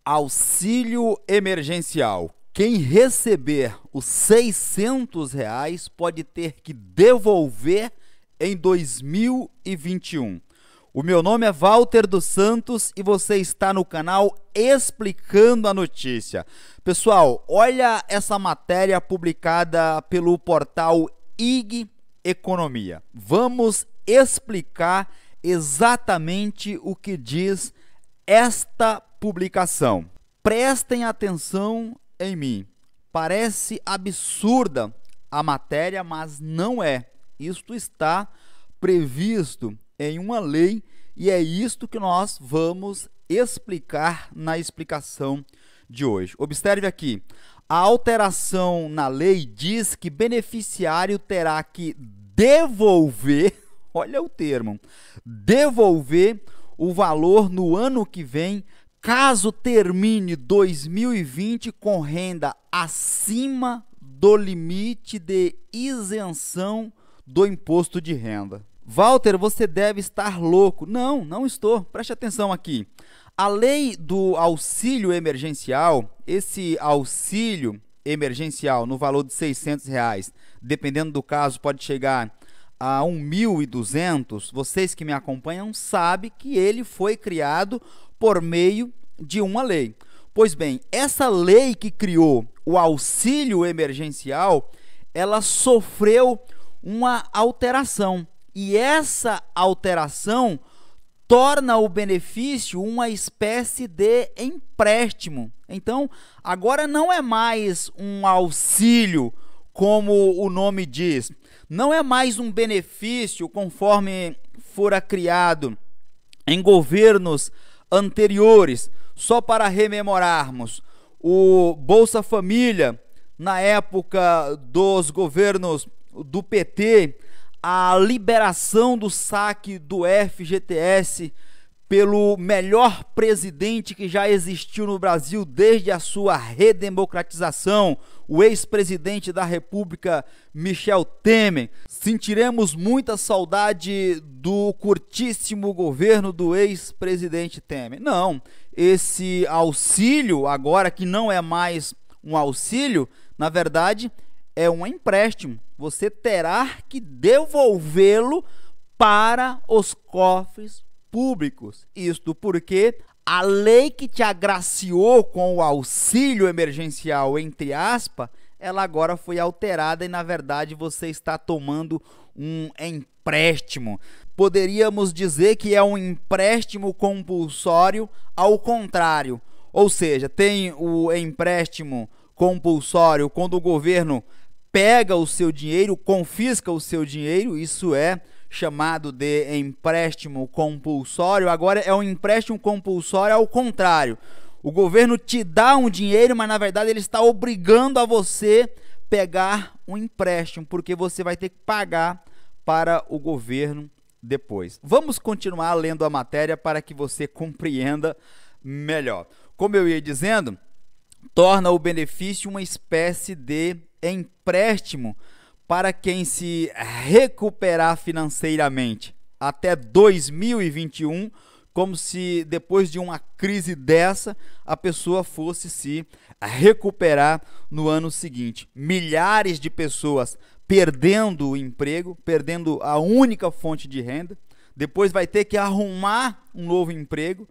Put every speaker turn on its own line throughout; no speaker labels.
Auxílio emergencial. Quem receber os R$ 600 pode ter que devolver em 2021. O meu nome é Walter dos Santos e você está no canal Explicando a Notícia. Pessoal, olha essa matéria publicada pelo portal IG Economia. Vamos explicar exatamente o que diz esta publicação. Prestem atenção em mim. Parece absurda a matéria, mas não é. Isto está previsto em uma lei e é isto que nós vamos explicar na explicação de hoje. Observe aqui. A alteração na lei diz que beneficiário terá que devolver, olha o termo, devolver o valor no ano que vem, caso termine 2020 com renda acima do limite de isenção do imposto de renda. Walter, você deve estar louco. Não, não estou. Preste atenção aqui. A lei do auxílio emergencial, esse auxílio emergencial no valor de R$ 600, dependendo do caso, pode chegar a 1.200, vocês que me acompanham sabem que ele foi criado por meio de uma lei. Pois bem, essa lei que criou o auxílio emergencial, ela sofreu uma alteração. E essa alteração torna o benefício uma espécie de empréstimo. Então, agora não é mais um auxílio, como o nome diz. Não é mais um benefício conforme fora criado em governos anteriores. Só para rememorarmos, o Bolsa Família, na época dos governos do PT, a liberação do saque do FGTS pelo melhor presidente que já existiu no Brasil desde a sua redemocratização, o ex-presidente da República, Michel Temer. Sentiremos muita saudade do curtíssimo governo do ex-presidente Temer. Não, esse auxílio, agora que não é mais um auxílio, na verdade é um empréstimo. Você terá que devolvê-lo para os cofres públicos. Isto porque a lei que te agraciou com o auxílio emergencial, entre aspas, ela agora foi alterada e, na verdade, você está tomando um empréstimo. Poderíamos dizer que é um empréstimo compulsório ao contrário. Ou seja, tem o empréstimo compulsório quando o governo pega o seu dinheiro, confisca o seu dinheiro, isso é chamado de empréstimo compulsório. Agora é um empréstimo compulsório ao contrário. O governo te dá um dinheiro, mas na verdade ele está obrigando a você pegar um empréstimo, porque você vai ter que pagar para o governo depois. Vamos continuar lendo a matéria para que você compreenda melhor. Como eu ia dizendo, torna o benefício uma espécie de empréstimo para quem se recuperar financeiramente até 2021, como se depois de uma crise dessa a pessoa fosse se recuperar no ano seguinte. Milhares de pessoas perdendo o emprego, perdendo a única fonte de renda, depois vai ter que arrumar um novo emprego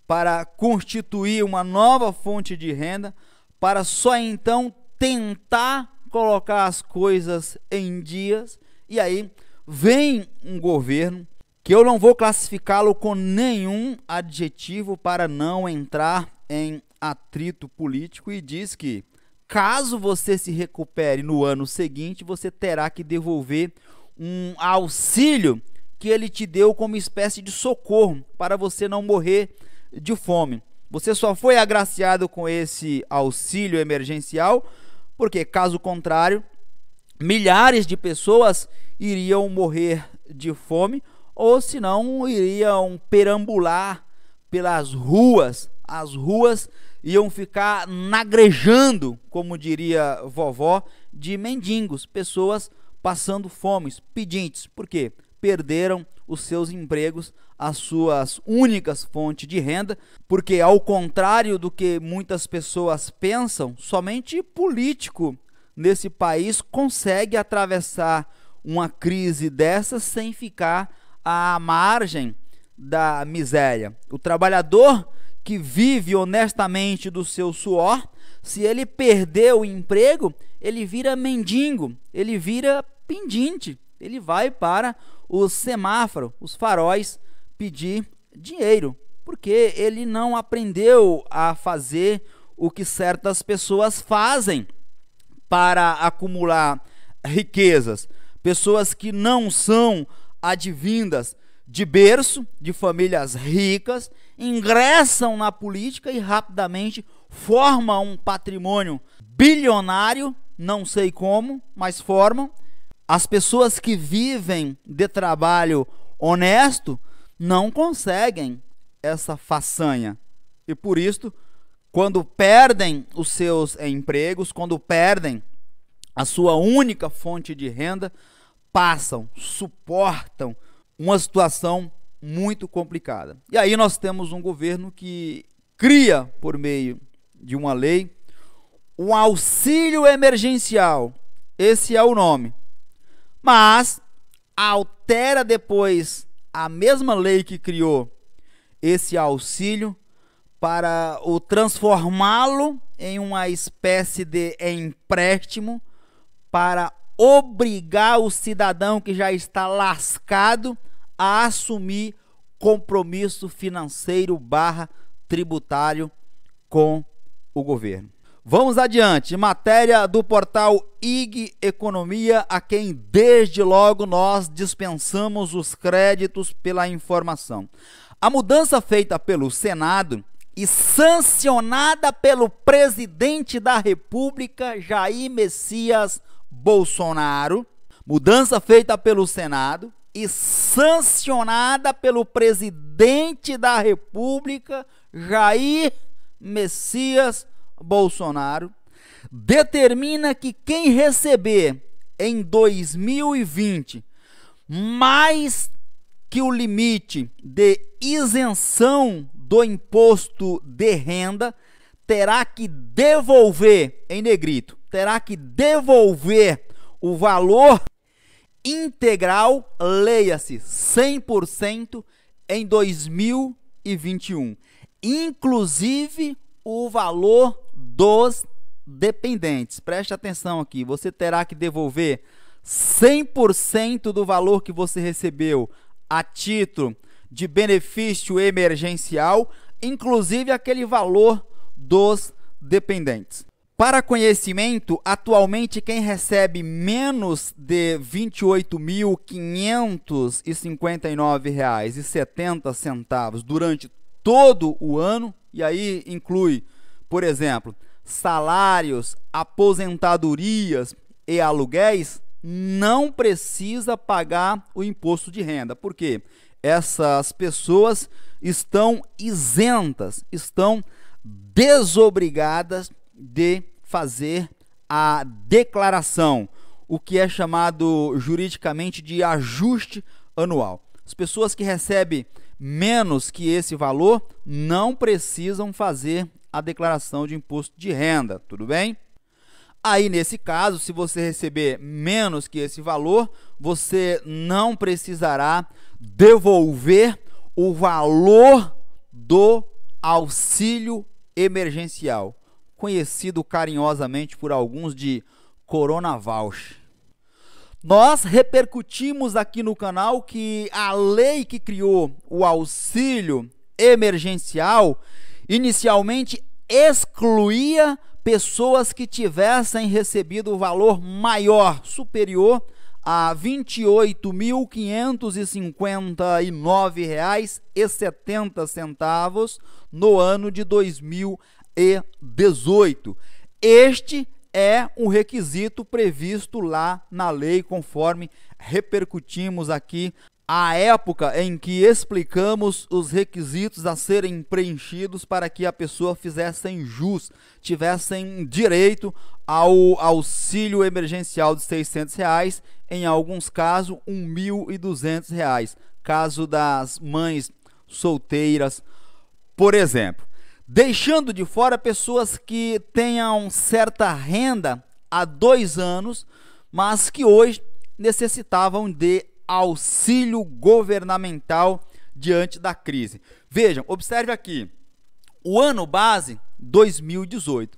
para constituir uma nova fonte de renda, para só então tentar colocar as coisas em dias. E aí vem um governo que eu não vou classificá-lo com nenhum adjetivo para não entrar em atrito político, e diz que caso você se recupere no ano seguinte, você terá que devolver um auxílio que ele te deu como espécie de socorro para você não morrer de fome. Você só foi agraciado com esse auxílio emergencial porque, caso contrário, milhares de pessoas iriam morrer de fome, ou se não, iriam perambular pelas ruas. As ruas iam ficar nagrejando, como diria vovó, de mendigos, pessoas passando fome, pedintes. Por quê? Perderam os seus empregos as suas únicas fontes de renda, porque ao contrário do que muitas pessoas pensam, somente político nesse país consegue atravessar uma crise dessa sem ficar à margem da miséria. O trabalhador que vive honestamente do seu suor, se ele perder o emprego, ele vira mendigo, ele vira pedinte, ele vai para o semáforo, os faróis, pedir dinheiro, porque ele não aprendeu a fazer o que certas pessoas fazem para acumular riquezas. Pessoas que não são advindas de berço, de famílias ricas, ingressam na política e rapidamente formam um patrimônio bilionário, não sei como, mas formam. As pessoas que vivem de trabalho honesto não conseguem essa façanha. E por isso, quando perdem os seus empregos, quando perdem a sua única fonte de renda, suportam uma situação muito complicada. E aí nós temos um governo que cria, por meio de uma lei, um auxílio emergencial. Esse é o nome. Mas altera depois a mesma lei que criou esse auxílio para o transformá-lo em uma espécie de empréstimo para obrigar o cidadão que já está lascado a assumir compromisso financeiro / tributário com o governo. Vamos adiante, matéria do portal IG Economia, a quem desde logo nós dispensamos os créditos pela informação. A mudança feita pelo Senado e sancionada pelo presidente da República, Jair Messias Bolsonaro, mudança feita pelo Senado e sancionada pelo presidente da República, Jair Messias Bolsonaro, determina que quem receber em 2020 mais que o limite de isenção do imposto de renda terá que devolver, em negrito, terá que devolver o valor integral, leia-se 100% em 2021, inclusive o valor dos dependentes. Preste atenção aqui, você terá que devolver 100% do valor que você recebeu a título de benefício emergencial, inclusive aquele valor dos dependentes. Para conhecimento, atualmente quem recebe menos de R$ 28.559,70 durante todo o ano, e aí inclui, por exemplo, salários, aposentadorias e aluguéis, não precisa pagar o imposto de renda. Por quê? Essas pessoas estão isentas, estão desobrigadas de fazer a declaração, o que é chamado juridicamente de ajuste anual. As pessoas que recebem menos que esse valor não precisam fazer a declaração de imposto de renda, tudo bem? Aí, nesse caso, se você receber menos que esse valor, você não precisará devolver o valor do auxílio emergencial, conhecido carinhosamente por alguns de Corona Voucher. Nós repercutimos aqui no canal que a lei que criou o auxílio emergencial inicialmente excluía pessoas que tivessem recebido o valor maior, superior a R$ 28.559,70 no ano de 2018. Este é um requisito previsto lá na lei, conforme repercutimos aqui à época em que explicamos os requisitos a serem preenchidos para que a pessoa fizessem jus, tivessem direito ao auxílio emergencial de R$ 600, em alguns casos R$ 1.200. caso das mães solteiras, por exemplo, deixando de fora pessoas que tenham certa renda há 2 anos, mas que hoje necessitavam de auxílio governamental diante da crise. Vejam, observe aqui, o ano base 2018.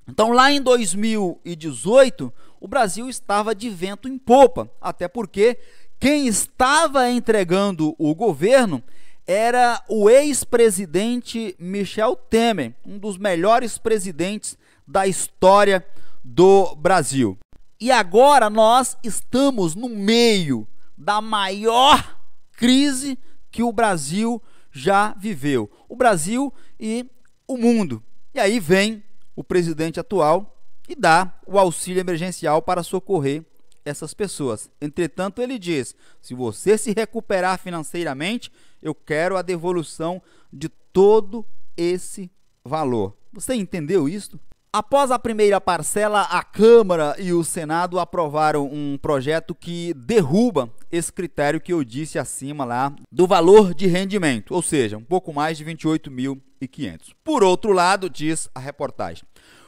Então, lá em 2018, o Brasil estava de vento em popa, até porque quem estava entregando o governo era o ex-presidente Michel Temer, um dos melhores presidentes da história do Brasil. E agora nós estamos no meio da maior crise que o Brasil já viveu. O Brasil e o mundo. E aí vem o presidente atual e dá o auxílio emergencial para socorrer essas pessoas. Entretanto, ele diz: se você se recuperar financeiramente, eu quero a devolução de todo esse valor. Você entendeu isso? Após a primeira parcela, a Câmara e o Senado aprovaram um projeto que derruba esse critério que eu disse acima lá do valor de rendimento, ou seja, um pouco mais de 28.500. Por outro lado, diz a reportagem,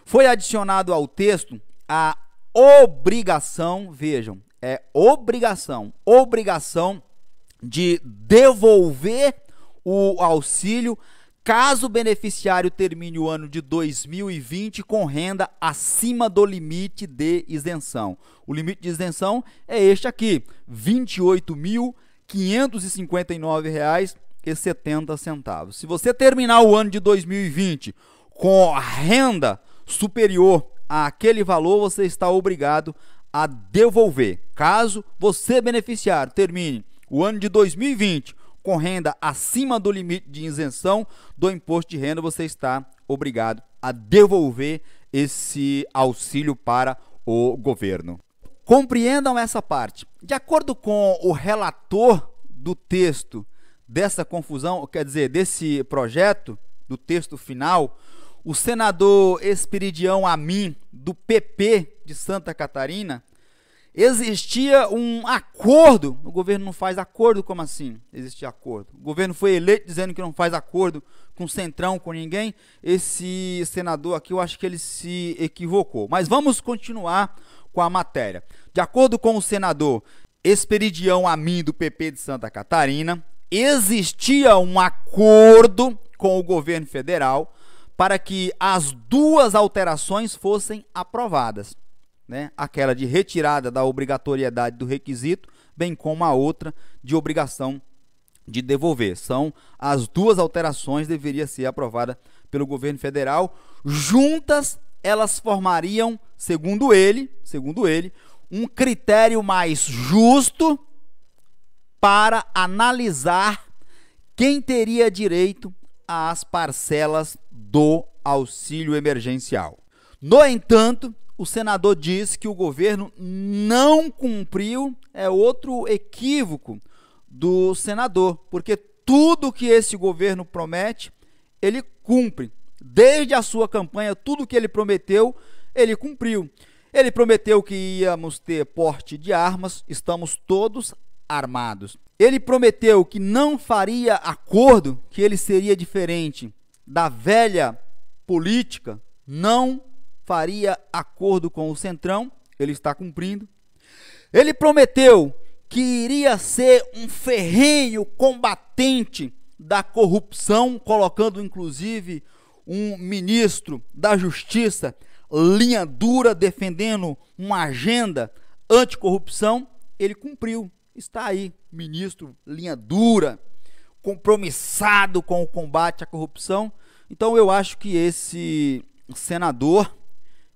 foi adicionado ao texto a obrigação, vejam, é obrigação de devolver o auxílio caso o beneficiário termine o ano de 2020 com renda acima do limite de isenção. O limite de isenção é este aqui, R$ 28.559,70. Se você terminar o ano de 2020 com renda superior àquele valor, você está obrigado a devolver. Caso você, beneficiário, termine o ano de 2020 com renda acima do limite de isenção do imposto de renda, você está obrigado a devolver esse auxílio para o governo. Compreendam essa parte. De acordo com o relator do texto dessa confusão, quer dizer, desse projeto, do texto final, o senador Esperidião Amin, do PP de Santa Catarina, existia um acordo. O governo não faz acordo? Como assim existia acordo? O governo foi eleito dizendo que não faz acordo com o Centrão, com ninguém. Esse senador aqui, eu acho que ele se equivocou. Mas vamos continuar com a matéria. De acordo com o senador Esperidião Amin, do PP de Santa Catarina, existia um acordo com o governo federal para que as 2 alterações fossem aprovadas. Aquela de retirada da obrigatoriedade do requisito, bem como a outra de obrigação de devolver. São as 2 alterações, deveria ser aprovada pelo governo federal. Juntas, elas formariam, segundo ele, um critério mais justo para analisar quem teria direito às parcelas do auxílio emergencial. No entanto, o senador diz que o governo não cumpriu, é outro equívoco do senador, porque tudo que esse governo promete, ele cumpre. Desde a sua campanha, tudo que ele prometeu, ele cumpriu. Ele prometeu que íamos ter porte de armas, estamos todos armados. Ele prometeu que não faria acordo, que ele seria diferente da velha política, não faria acordo com o Centrão, ele está cumprindo. Ele prometeu que iria ser um ferrenho combatente da corrupção, colocando inclusive um ministro da Justiça, linha dura, defendendo uma agenda anticorrupção. Ele cumpriu, está aí, ministro linha dura, compromissado com o combate à corrupção. Então eu acho que esse senador,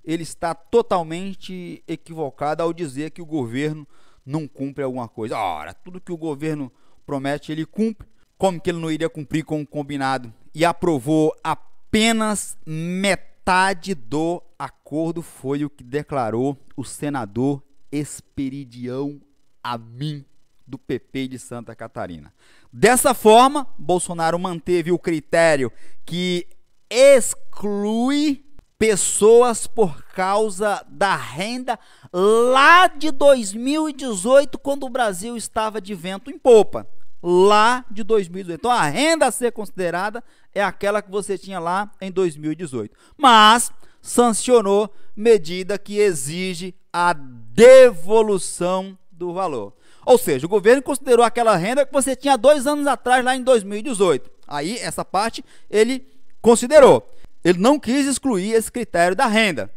ele está totalmente equivocado ao dizer que o governo não cumpre alguma coisa. Ora, tudo que o governo promete, ele cumpre. Como que ele não iria cumprir com o combinado? E aprovou apenas metade do acordo, foi o que declarou o senador Esperidião Amin, do PP de Santa Catarina. Dessa forma, Bolsonaro manteve o critério que exclui pessoas por causa da renda lá de 2018, quando o Brasil estava de vento em popa. lá de 2018. Então a renda a ser considerada é aquela que você tinha lá em 2018. Mas sancionou medida que exige a devolução do valor. Ou seja, o governo considerou aquela renda que você tinha 2 anos atrás, lá em 2018. Aí, essa parte, ele considerou. Ele não quis excluir esse critério da renda,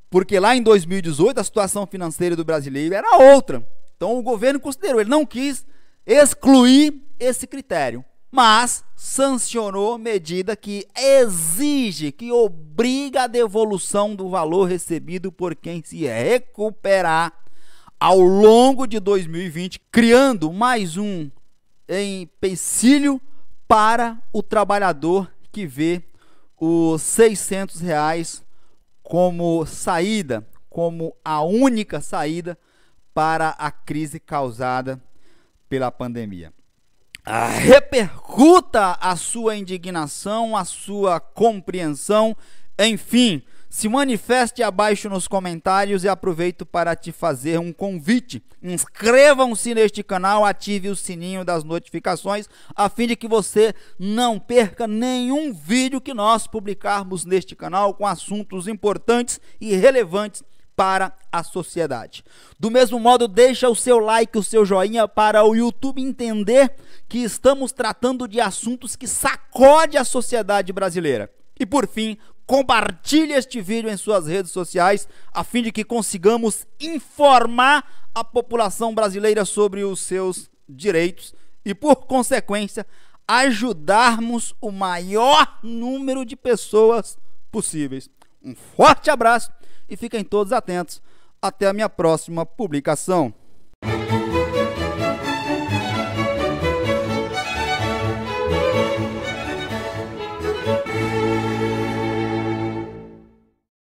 porque lá em 2018 a situação financeira do brasileiro era outra. Então, o governo considerou, ele não quis excluir esse critério, mas sancionou medida que exige, que obriga a devolução do valor recebido por quem se recuperar ao longo de 2020, criando mais um empecilho para o trabalhador que vê os R$600 como saída, como a única saída para a crise causada pela pandemia. Repercuta a sua indignação, a sua compreensão, enfim, se manifeste abaixo nos comentários e aproveito para te fazer um convite. Inscrevam-se neste canal, ative o sininho das notificações, a fim de que você não perca nenhum vídeo que nós publicarmos neste canal com assuntos importantes e relevantes para a sociedade. Do mesmo modo, deixa o seu like, o seu joinha para o YouTube entender que estamos tratando de assuntos que sacodem a sociedade brasileira. E por fim, compartilhe este vídeo em suas redes sociais, a fim de que consigamos informar a população brasileira sobre os seus direitos e, por consequência, ajudarmos o maior número de pessoas possíveis. Um forte abraço e fiquem todos atentos. Até a minha próxima publicação.